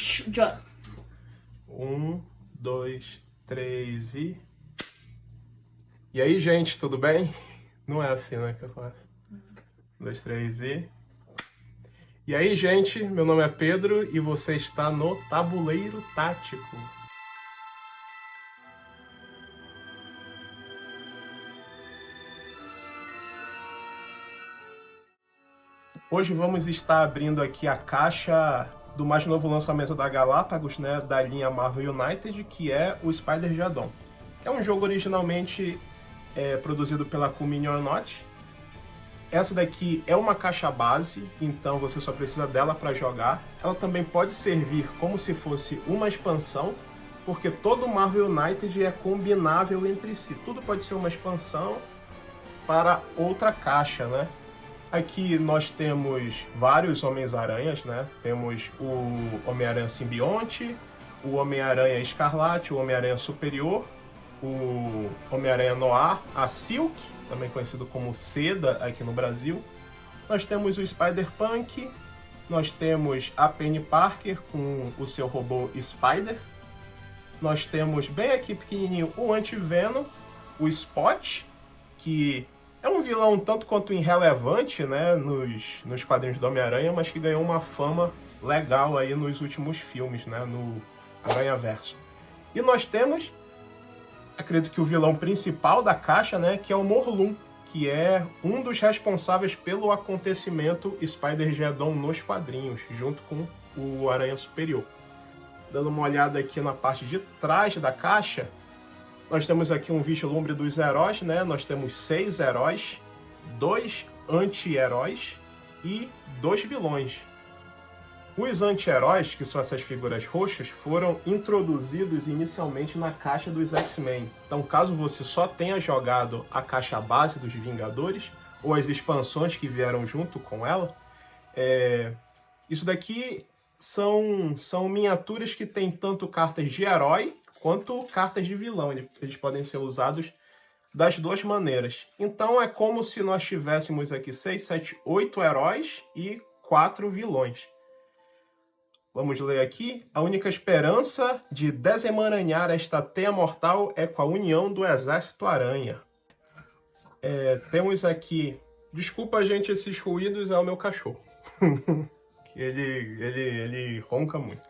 Já. 1, 2, 3 e... E aí, gente, tudo bem? Não é assim, né, que eu faço. 1, 2, 3 e... E aí, gente, meu nome é Pedro e você está no Tabuleiro Tático. Hoje vamos estar abrindo aqui a caixa do mais novo lançamento da Galápagos, né, da linha Marvel United, que é o Spider-Geddon. É um jogo originalmente produzido pela Cool Mini or Not. Essa daqui é uma caixa base, então você só precisa dela para jogar. Ela também pode servir como se fosse uma expansão, porque todo Marvel United é combinável entre si. Tudo pode ser uma expansão para outra caixa, né? Aqui nós temos vários Homens-Aranhas, né? Temos o Homem-Aranha Simbionte, o Homem-Aranha Escarlate, o Homem-Aranha Superior, o Homem-Aranha Noir, a Silk, também conhecido como Seda aqui no Brasil. Nós temos o Spider-Punk, nós temos a Penny Parker com o seu robô Spider. Nós temos bem aqui pequenininho o Anti-Venom, o Spot, que é um vilão tanto quanto irrelevante, né, nos quadrinhos do Homem-Aranha, mas que ganhou uma fama legal aí nos últimos filmes, né, no Aranhaverso. E nós temos, acredito que o vilão principal da caixa, né, que é o Morlun, que é um dos responsáveis pelo acontecimento Spider-Geddon nos quadrinhos, junto com o Aranha Superior. Dando uma olhada aqui na parte de trás da caixa, nós temos aqui um vislumbre dos heróis, né? Nós temos 6 heróis, 2 anti-heróis e 2 vilões. Os anti-heróis, que são essas figuras roxas, foram introduzidos inicialmente na caixa dos X-Men. Então, caso você só tenha jogado a caixa base dos Vingadores, ou as expansões que vieram junto com ela, isso daqui são miniaturas que têm tanto cartas de herói quanto cartas de vilão. Eles podem ser usados das duas maneiras. Então é como se nós tivéssemos aqui 6, 7, 8 heróis e 4 vilões. Vamos ler aqui. A única esperança de desemaranhar esta teia mortal é com a união do Exército Aranha. Temos aqui... Desculpa, gente, esses ruídos, é o meu cachorro. ele ronca muito.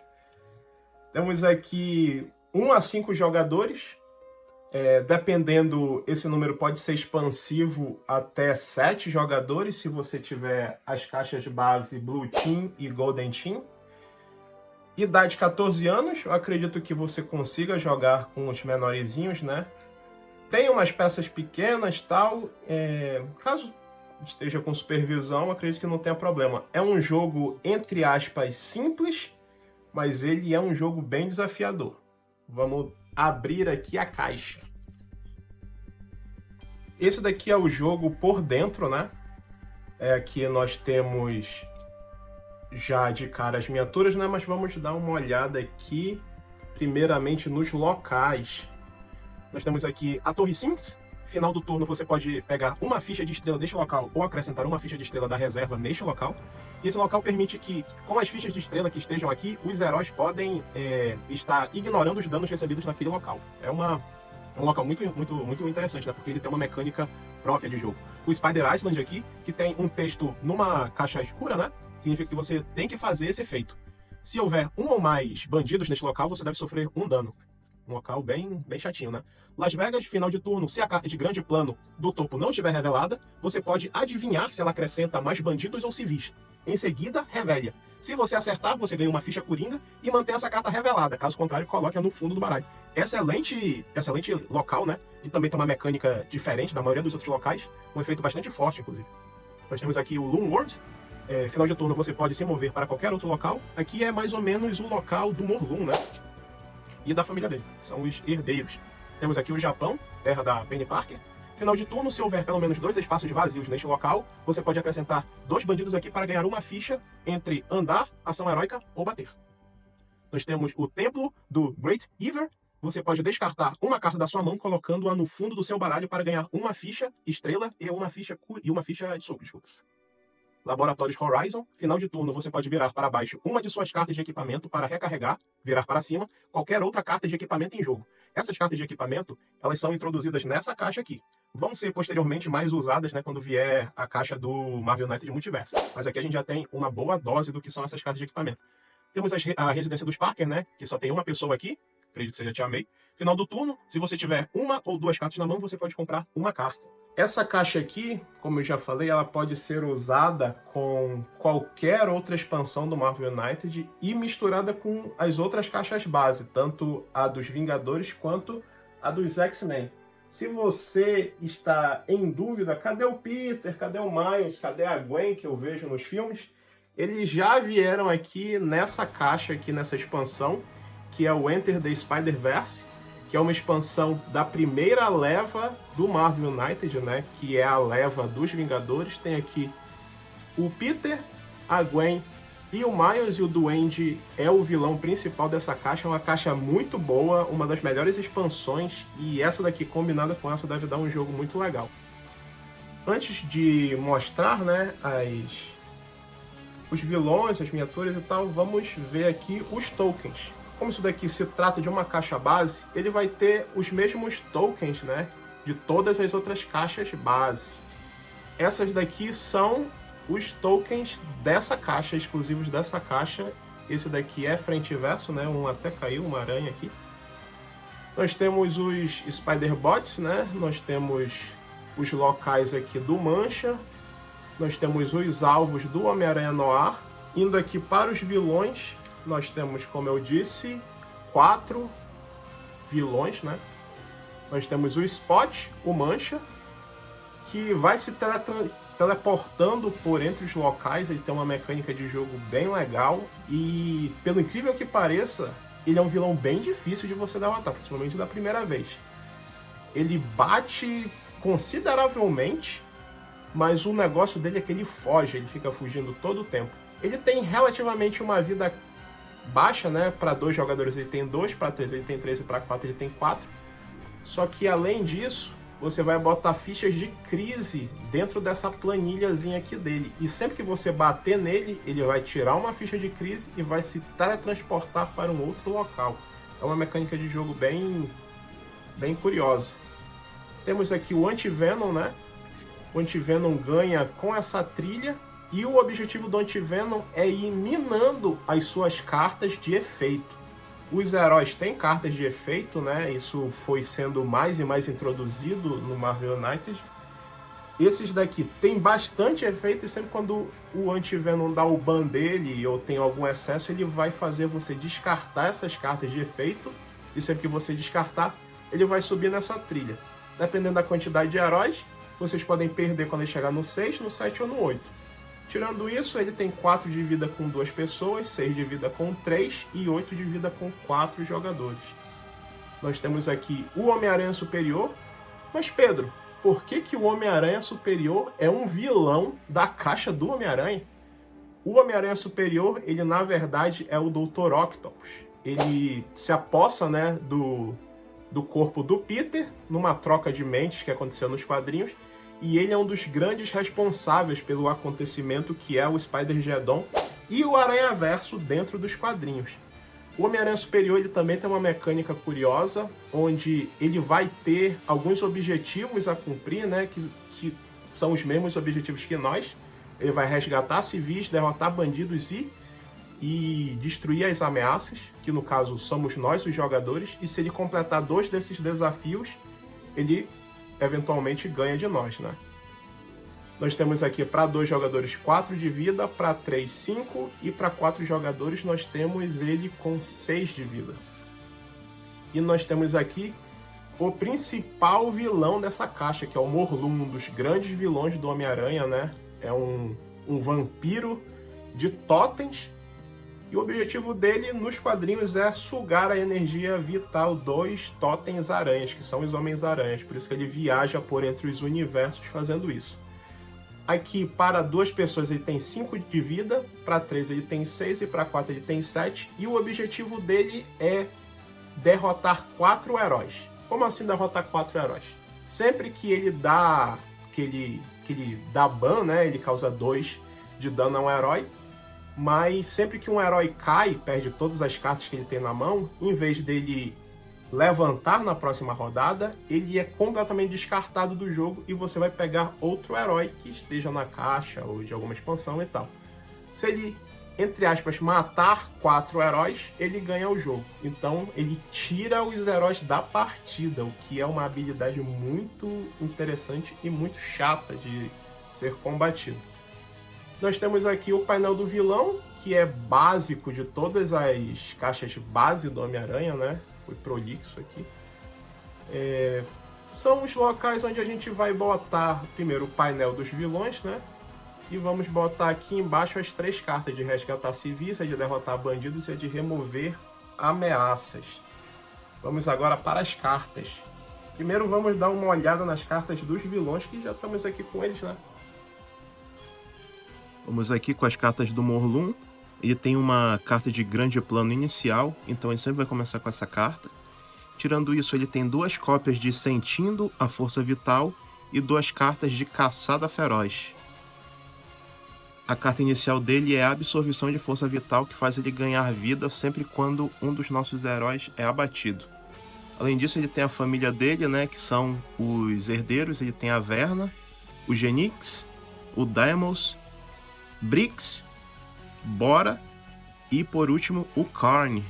Temos aqui 1 a 5 jogadores. Dependendo, esse número pode ser expansivo até 7 jogadores, se você tiver as caixas de base Blue Team e Golden Team. Idade 14 anos, eu acredito que você consiga jogar com os menorzinhos, né? Tem umas peças pequenas, tal. Caso esteja com supervisão, acredito que não tenha problema. É um jogo, entre aspas, simples, mas ele é um jogo bem desafiador. Vamos abrir aqui a caixa. Esse daqui é o jogo por dentro, né? Aqui nós temos já de cara as miniaturas, né? Mas vamos dar uma olhada aqui, primeiramente nos locais. Nós temos aqui a Torre Sphinx. Final do turno você pode pegar uma ficha de estrela deste local ou acrescentar uma ficha de estrela da reserva neste local. E esse local permite que, com as fichas de estrela que estejam aqui, os heróis podem estar ignorando os danos recebidos naquele local. É um local muito interessante, né? Porque ele tem uma mecânica própria de jogo. O Spider Island aqui, que tem um texto numa caixa escura, né? Significa que você tem que fazer esse efeito. Se houver 1 ou mais bandidos neste local, você deve sofrer 1 dano. Um local bem chatinho, né? Las Vegas, final de turno, se a carta de grande plano do topo não estiver revelada, você pode adivinhar se ela acrescenta mais bandidos ou civis. Em seguida, revele. Se você acertar, você ganha uma ficha coringa e mantém essa carta revelada. Caso contrário, coloque-a no fundo do baralho. Excelente local, né? E também tem uma mecânica diferente da maioria dos outros locais. Um efeito bastante forte, inclusive. Nós temos aqui o Loom World. Final de turno, você pode se mover para qualquer outro local. Aqui é mais ou menos o local do Morlun, né? E da família dele, são os herdeiros. Temos aqui o Japão, terra da Penny Parker. Final de turno, se houver pelo menos 2 espaços vazios neste local, você pode acrescentar 2 bandidos aqui para ganhar uma ficha entre andar, ação heróica ou bater. Nós temos o Templo do Great Ever. Você pode descartar uma carta da sua mão, colocando-a no fundo do seu baralho para ganhar uma ficha estrela e uma ficha de soco, desculpa. Laboratórios Horizon. Final de turno, você pode virar para baixo uma de suas cartas de equipamento para recarregar, virar para cima, qualquer outra carta de equipamento em jogo. Essas cartas de equipamento, elas são introduzidas nessa caixa aqui. Vão ser posteriormente mais usadas, né, quando vier a caixa do Marvel United Multiverse. Mas aqui a gente já tem uma boa dose do que são essas cartas de equipamento. Temos a residência dos Parker, né, que só tem uma pessoa aqui. Acredito que seja Tia May. Final do turno, se você tiver uma ou duas cartas na mão, você pode comprar uma carta. Essa caixa aqui, como eu já falei, ela pode ser usada com qualquer outra expansão do Marvel United e misturada com as outras caixas base, tanto a dos Vingadores quanto a dos X-Men. Se você está em dúvida, cadê o Peter, cadê o Miles, cadê a Gwen que eu vejo nos filmes? Eles já vieram aqui nessa caixa, aqui nessa expansão, que é o Enter the Spider-Verse, que é uma expansão da primeira leva do Marvel United, né? Que é a leva dos Vingadores. Tem aqui o Peter, a Gwen e o Miles, e o Duende é o vilão principal dessa caixa. É uma caixa muito boa, uma das melhores expansões, e essa daqui combinada com essa deve dar um jogo muito legal. Antes de mostrar, né, os vilões, as miniaturas e tal, vamos ver aqui os tokens. Como isso daqui se trata de uma caixa base, ele vai ter os mesmos tokens, né, de todas as outras caixas base. Essas daqui são os tokens dessa caixa, exclusivos dessa caixa. Esse daqui é frente e verso, né, um até caiu, uma aranha aqui. Nós temos os Spider-Bots, né, nós temos os locais aqui do Mancha, nós temos os alvos do Homem-Aranha Noir. Indo aqui para os vilões, nós temos, como eu disse, 4 vilões, né? Nós temos o Spot, o Mancha, que vai se teleportando por entre os locais. Ele tem uma mecânica de jogo bem legal e, pelo incrível que pareça, ele é um vilão bem difícil de você derrotar, principalmente da primeira vez. Ele bate consideravelmente, mas o negócio dele é que ele foge, ele fica fugindo todo o tempo. Ele tem relativamente uma vida baixa, né? Para 2 jogadores ele tem 2, para 3 ele tem 3 e para 4 ele tem 4. Só que além disso, você vai botar fichas de crise dentro dessa planilhazinha aqui dele. E sempre que você bater nele, ele vai tirar uma ficha de crise e vai se teletransportar para um outro local. É uma mecânica de jogo bem curiosa. Temos aqui o Anti-Venom, né? O Anti-Venom ganha com essa trilha. E o objetivo do Anti-Venom é ir minando as suas cartas de efeito. Os heróis têm cartas de efeito, né? Isso foi sendo mais e mais introduzido no Marvel United. Esses daqui tem bastante efeito e sempre quando o Anti-Venom dá o ban dele ou tem algum excesso, ele vai fazer você descartar essas cartas de efeito. E sempre que você descartar, ele vai subir nessa trilha. Dependendo da quantidade de heróis, vocês podem perder quando ele chegar no 6, no 7 ou no 8. Tirando isso, ele tem 4 de vida com 2 pessoas, 6 de vida com 3 e 8 de vida com 4 jogadores. Nós temos aqui o Homem-Aranha Superior. Mas Pedro, por que o Homem-Aranha Superior é um vilão da caixa do Homem-Aranha? O Homem-Aranha Superior, ele na verdade é o Dr. Octopus. Ele se apossa, né, do corpo do Peter, numa troca de mentes que aconteceu nos quadrinhos. E ele é um dos grandes responsáveis pelo acontecimento que é o Spider-Geddon e o Aranhaverso dentro dos quadrinhos. O Homem-Aranha Superior ele também tem uma mecânica curiosa, onde ele vai ter alguns objetivos a cumprir, né, que são os objetivos que nós. Ele vai resgatar civis, derrotar bandidos e destruir as ameaças, que no caso somos nós, os jogadores. E se ele completar 2 desses desafios, ele eventualmente ganha de nós, né? Nós temos aqui para 2 jogadores 4 de vida, para 3, 5 e para 4 jogadores nós temos ele com 6 de vida. E nós temos aqui o principal vilão dessa caixa, que é o Morlun, um dos grandes vilões do Homem-Aranha, né? É um vampiro de totens. E o objetivo dele nos quadrinhos é sugar a energia vital dos totens aranhas, que são os Homens-Aranhas. Por isso que ele viaja por entre os universos fazendo isso. Aqui, para 2 pessoas, ele tem 5 de vida, para 3 ele tem 6 e para 4 ele tem 7. E o objetivo dele é derrotar 4 heróis. Como assim derrotar 4 heróis? Sempre que ele dá ban, né, ele causa 2 de dano a um herói, mas sempre que um herói cai, perde todas as cartas que ele tem na mão, em vez dele levantar na próxima rodada, ele é completamente descartado do jogo e você vai pegar outro herói que esteja na caixa ou de alguma expansão e tal. Se ele, entre aspas, matar 4 heróis, ele ganha o jogo. Então ele tira os heróis da partida, o que é uma habilidade muito interessante e muito chata de ser combatido. Nós temos aqui o painel do vilão, que é básico de todas as caixas base do Homem-Aranha, né? Foi prolixo aqui. São os locais onde a gente vai botar primeiro o painel dos vilões, né? E vamos botar aqui embaixo as 3 cartas de resgatar civis, a de derrotar bandidos e a de remover ameaças. Vamos agora para as cartas. Primeiro vamos dar uma olhada nas cartas dos vilões, que já estamos aqui com eles, né? Vamos aqui com as cartas do Morlun. Ele tem uma carta de grande plano inicial, então ele sempre vai começar com essa carta. Tirando isso, ele tem 2 cópias de Sentindo a Força Vital e 2 cartas de Caçada Feroz. A carta inicial dele é a Absorção de Força Vital, que faz ele ganhar vida sempre quando um dos nossos heróis é abatido. Além disso, ele tem a família dele, né, que são os herdeiros. Ele tem a Verna, o Genix, o Daimos, Brix, Bora e, por último, o Karn.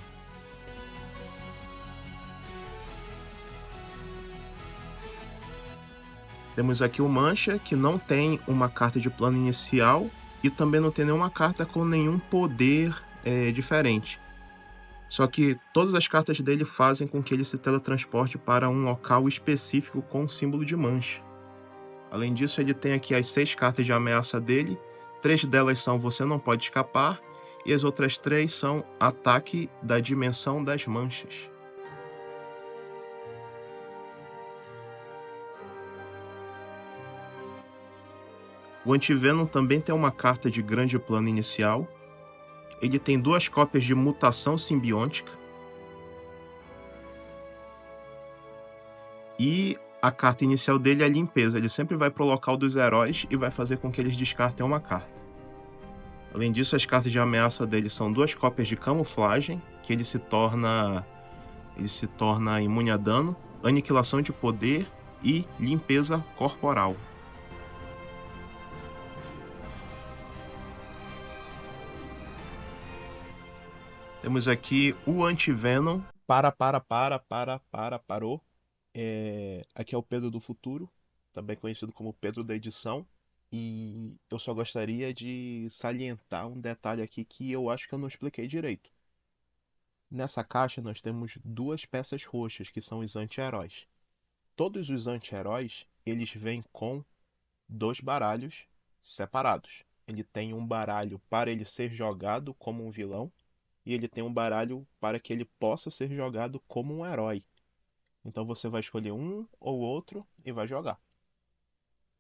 Temos aqui o Mancha, que não tem uma carta de plano inicial e também não tem nenhuma carta com nenhum poder diferente. Só que todas as cartas dele fazem com que ele se teletransporte para um local específico com o símbolo de mancha. Além disso, ele tem aqui as 6 cartas de ameaça dele. 3 delas são Você Não Pode Escapar e as outras 3 são Ataque da Dimensão das Manchas. O Anti-Venom também tem uma carta de grande plano inicial. Ele tem 2 cópias de Mutação Simbiótica. E a carta inicial dele é Limpeza. Ele sempre vai para o local dos heróis e vai fazer com que eles descartem uma carta. Além disso, as cartas de ameaça dele são 2 cópias de Camuflagem, que ele se torna imune a dano, Aniquilação de Poder e Limpeza Corporal. Temos aqui o Anti-Venom. Parou. Aqui é o Pedro do Futuro, também conhecido como Pedro da Edição. E eu só gostaria de salientar um detalhe aqui que eu acho que eu não expliquei direito. Nessa caixa nós temos 2 peças roxas, que são os anti-heróis. Todos os anti-heróis, eles vêm com 2 baralhos separados. Ele tem um baralho para ele ser jogado como um vilão, e ele tem um baralho para que ele possa ser jogado como um herói. Então você vai escolher um ou outro e vai jogar.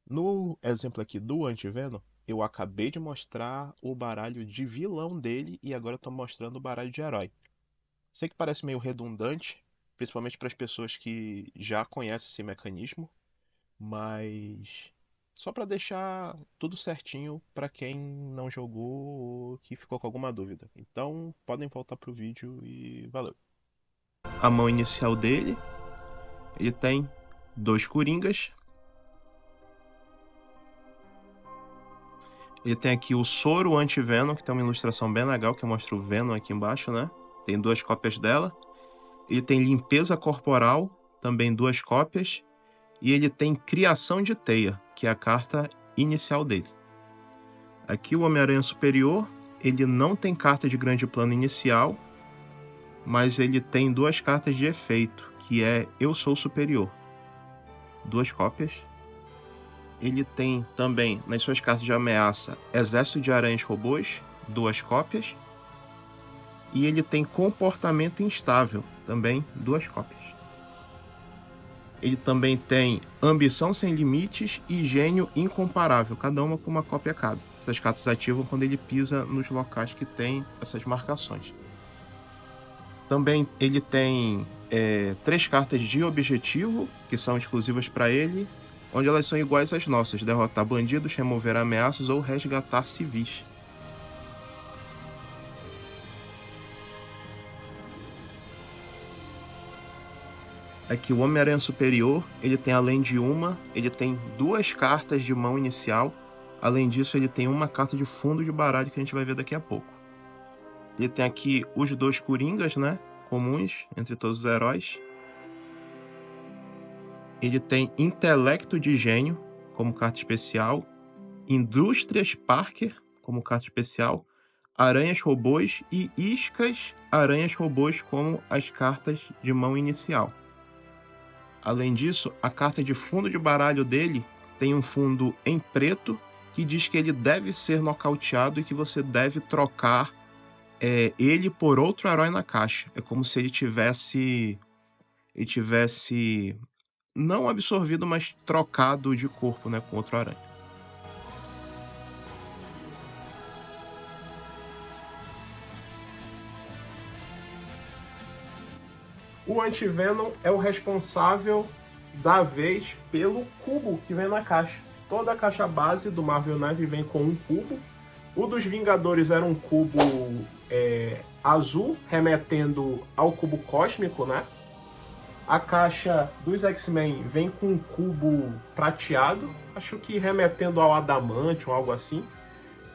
No exemplo aqui do Anti-Venom, eu acabei de mostrar o baralho de vilão dele e agora eu estou mostrando o baralho de herói. Sei que parece meio redundante, principalmente para as pessoas que já conhecem esse mecanismo, mas só para deixar tudo certinho para quem não jogou ou que ficou com alguma dúvida. Então podem voltar pro vídeo e valeu. A mão inicial dele, ele tem 2 coringas. Ele tem aqui o Soro Anti-Venom, que tem uma ilustração bem legal, que mostra o Venom aqui embaixo, né? Tem 2 cópias dela. Ele tem Limpeza Corporal, também 2 cópias. E ele tem Criação de Teia, que é a carta inicial dele. Aqui o Homem-Aranha Superior, ele não tem carta de grande plano inicial, mas ele tem 2 cartas de efeito, que é Eu Sou Superior. 2 cópias. Ele tem também, nas suas cartas de ameaça, Exército de Aranhas Robôs, 2 cópias. E ele tem Comportamento Instável, também 2 cópias. Ele também tem Ambição Sem Limites e Gênio Incomparável, cada uma com uma cópia cada. Essas cartas ativam quando ele pisa nos locais que tem essas marcações. Também ele tem 3 cartas de objetivo, que são exclusivas para ele. onde elas são iguais às nossas: derrotar bandidos, remover ameaças ou resgatar civis. Aqui o Homem-Aranha Superior, ele tem ele tem 2 cartas de mão inicial. Além disso, ele tem uma carta de fundo de baralho que a gente vai ver daqui a pouco. Ele tem aqui os 2 Coringas, né? Comuns entre todos os heróis. Ele tem Intelecto de Gênio como carta especial. Indústrias Parker como carta especial. Aranhas Robôs e Iscas Aranhas Robôs como as cartas de mão inicial. Além disso, a carta de fundo de baralho dele tem um fundo em preto que diz que ele deve ser nocauteado e que você deve trocar ele por outro herói na caixa. É como se ele tivesse não absorvido, mas trocado de corpo, né, com outro aranha. O Anti-Venom é o responsável da vez pelo cubo que vem na caixa. Toda a caixa base do Marvel Knight vem com um cubo. O dos Vingadores era um cubo azul, remetendo ao cubo cósmico, né? A caixa dos X-Men vem com um cubo prateado, acho que remetendo ao adamante ou algo assim.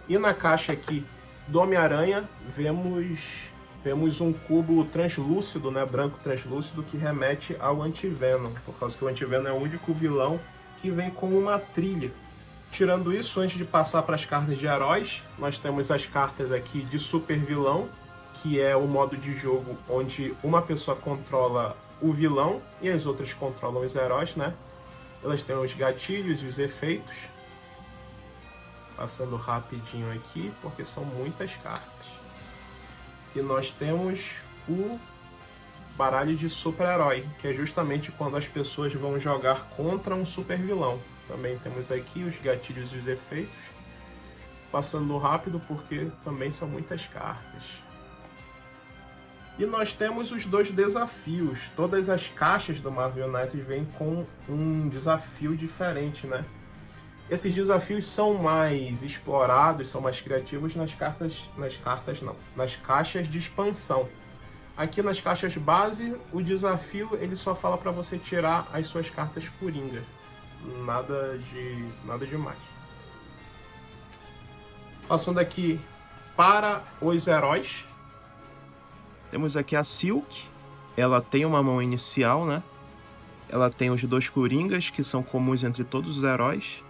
E na caixa aqui do Homem-Aranha vemos um cubo translúcido, né, branco translúcido, que remete ao Anti-Venom, por causa que o Anti-Venom é o único vilão que vem com uma trilha. Tirando isso, antes de passar para as cartas de heróis, nós temos as cartas aqui de super vilão, que é o modo de jogo onde uma pessoa controla o vilão e as outras controlam os heróis, né? Elas têm os gatilhos e os efeitos. Passando rapidinho aqui, porque são muitas cartas. E nós temos o baralho de super-herói, que é justamente quando as pessoas vão jogar contra um super vilão. Também temos aqui os gatilhos e os efeitos. Passando rápido, porque também são muitas cartas. E nós temos os 2 desafios. Todas as caixas do Marvel Knight vêm com um desafio diferente, né? Esses desafios são mais explorados, são mais criativos nas caixas de expansão. Aqui nas caixas base, o desafio ele só fala para você tirar as suas cartas coringa. Nada demais. Passando aqui para os heróis. Temos aqui a Silk. Ela tem uma mão inicial, né? Ela tem os 2 Coringas, que são comuns entre todos os heróis.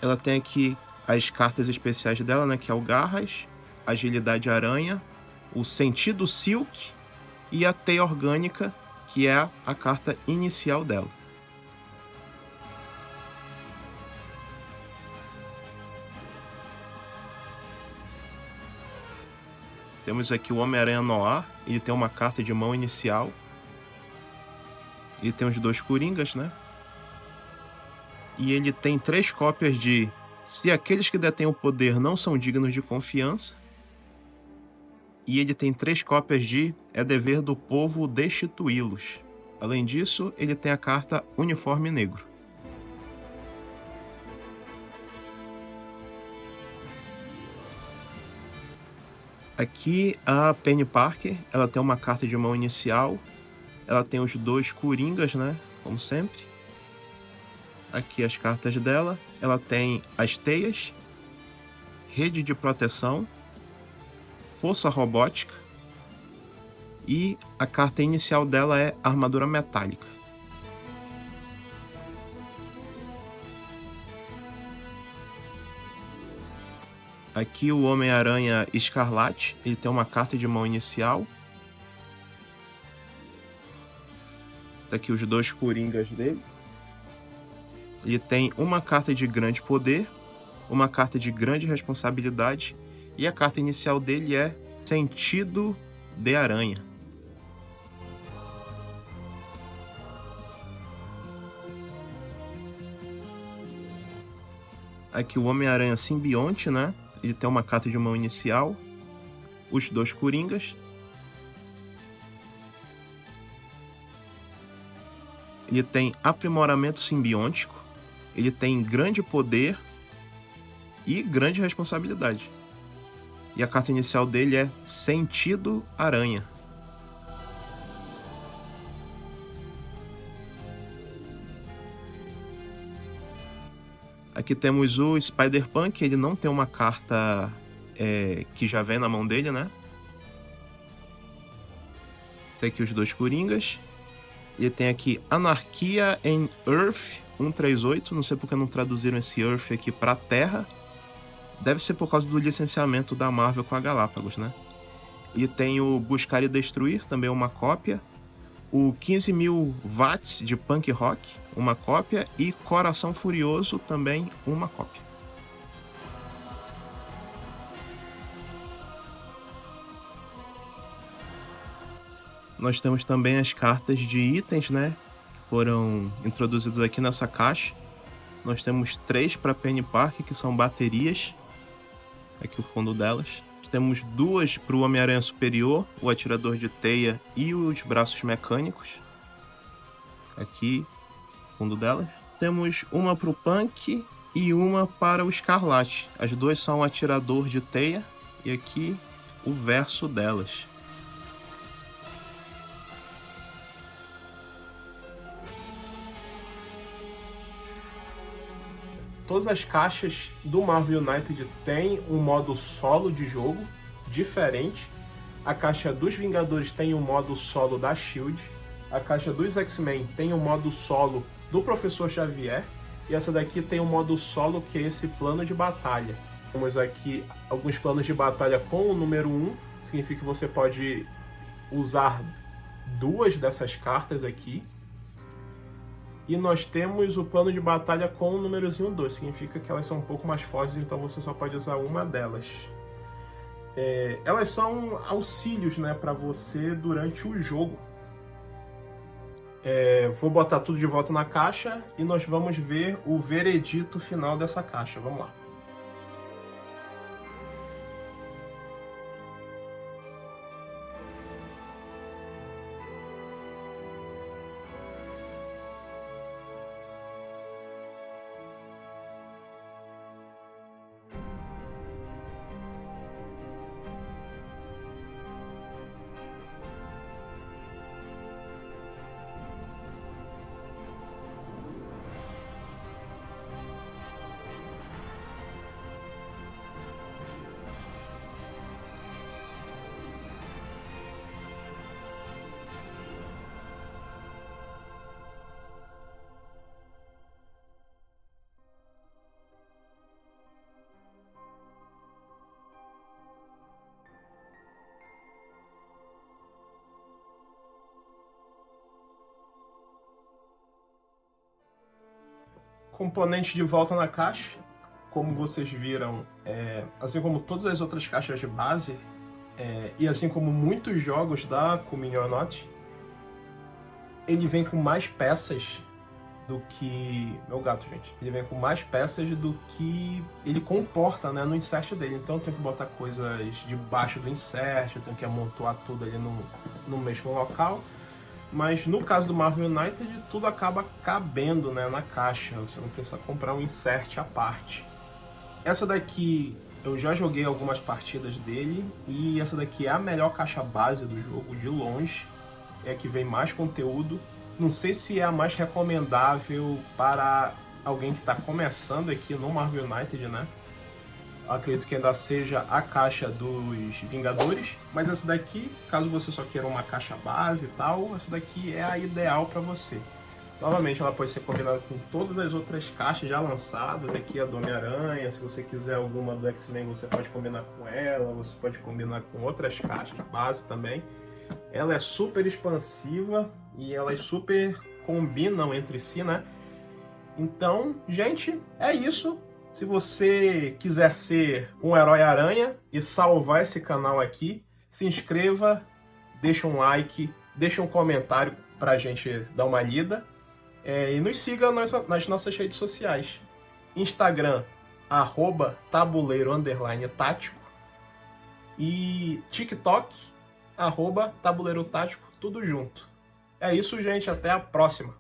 Ela tem aqui as cartas especiais dela, né? Que é o Garras, Agilidade Aranha, o Sentido Silk e a Teia Orgânica, que é a carta inicial dela. Temos aqui o Homem-Aranha Noir, ele tem uma carta de mão inicial. Ele tem os 2 Coringas, né? E ele tem 3 cópias de Se Aqueles que Detêm o Poder Não São Dignos de Confiança. E ele tem 3 cópias de É Dever do Povo Destituí-los. Além disso, ele tem a carta Uniforme Negro. Aqui a Penny Parker, ela tem uma carta de mão inicial. Ela tem os 2 Coringas, né? Como sempre. Aqui as cartas dela. Ela tem as teias, rede de proteção, força robótica e a carta inicial dela é armadura metálica. Aqui o Homem-Aranha Escarlate, ele tem uma carta de mão inicial. Tá aqui os 2 Coringas dele. Ele tem uma carta de grande poder, uma carta de grande responsabilidade e a carta inicial dele é Sentido de Aranha. Aqui o Homem-Aranha Simbionte, né? Ele tem uma carta de mão inicial, os 2 Coringas. ele tem aprimoramento simbiótico, ele tem grande poder e grande responsabilidade. E a carta inicial dele é Sentido Aranha. Aqui temos o Spider-Punk, ele não tem uma carta que já vem na mão dele, né? Tem aqui os dois Coringas. Ele tem aqui Anarquia em Earth 138. Não sei porque não traduziram esse Earth aqui para Terra. Deve ser por causa do licenciamento da Marvel com a Galápagos, né? E tem o Buscar e Destruir, também uma cópia. O 15.000 watts de Punk Rock, uma cópia. E Coração Furioso, também uma cópia. Nós temos também as cartas de itens, né? Que foram introduzidas aqui nessa caixa. Nós temos 3 para Penny Parker, que são baterias. Aqui o fundo delas. Temos 2 para o Homem-Aranha Superior, o Atirador de Teia e os Braços Mecânicos. Aqui o fundo delas. Temos uma para o Punk e uma para o Escarlate. As duas são o Atirador de Teia e aqui o verso delas. Todas as caixas do Marvel United têm um modo solo de jogo diferente. A caixa dos Vingadores tem o modo solo da SHIELD. A caixa dos X-Men tem o modo solo do Professor Xavier. E essa daqui tem o modo solo, que é esse plano de batalha. Temos aqui alguns planos de batalha com o número 1. Significa que você pode usar 2 dessas cartas aqui. E nós temos o plano de batalha com o númerozinho 2, significa que elas são um pouco mais fortes, então você só pode usar uma delas. Elas são auxílios, né, para você durante o jogo. Vou botar tudo de volta na caixa e nós vamos ver o veredito final dessa caixa. Vamos lá. Componente de volta na caixa. Como vocês viram, assim como todas as outras caixas de base, e assim como muitos jogos da Commune or Not, ele vem com mais peças do que... Meu gato, gente. Ele vem com mais peças do que ele comporta, né, no insert dele. Então eu tenho que botar coisas debaixo do insert, eu tenho que amontoar tudo ali no mesmo local. Mas no caso do Marvel United, tudo acaba cabendo, né, na caixa. Você não precisa comprar um insert à parte. Essa daqui, eu já joguei algumas partidas dele. E essa daqui é a melhor caixa base do jogo, de longe. É a que vem mais conteúdo. Não sei se é a mais recomendável para alguém que está começando aqui no Marvel United, né? Acredito que ainda seja a caixa dos Vingadores, mas essa daqui, caso você só queira uma caixa base e tal, essa daqui é a ideal para você. Novamente, ela pode ser combinada com todas as outras caixas já lançadas, aqui a do Homem-Aranha, se você quiser alguma do X-Men você pode combinar com ela, você pode combinar com outras caixas base também. Ela é super expansiva e elas super combinam entre si, né? Então, gente, é isso. Se você quiser ser um herói aranha e salvar esse canal aqui, se inscreva, deixa um like, deixa um comentário pra gente dar uma lida. E nos siga nas nossas redes sociais. Instagram, @tabuleiro_tático. E TikTok, @tabuleiro tático, tudo junto. É isso, gente. Até a próxima.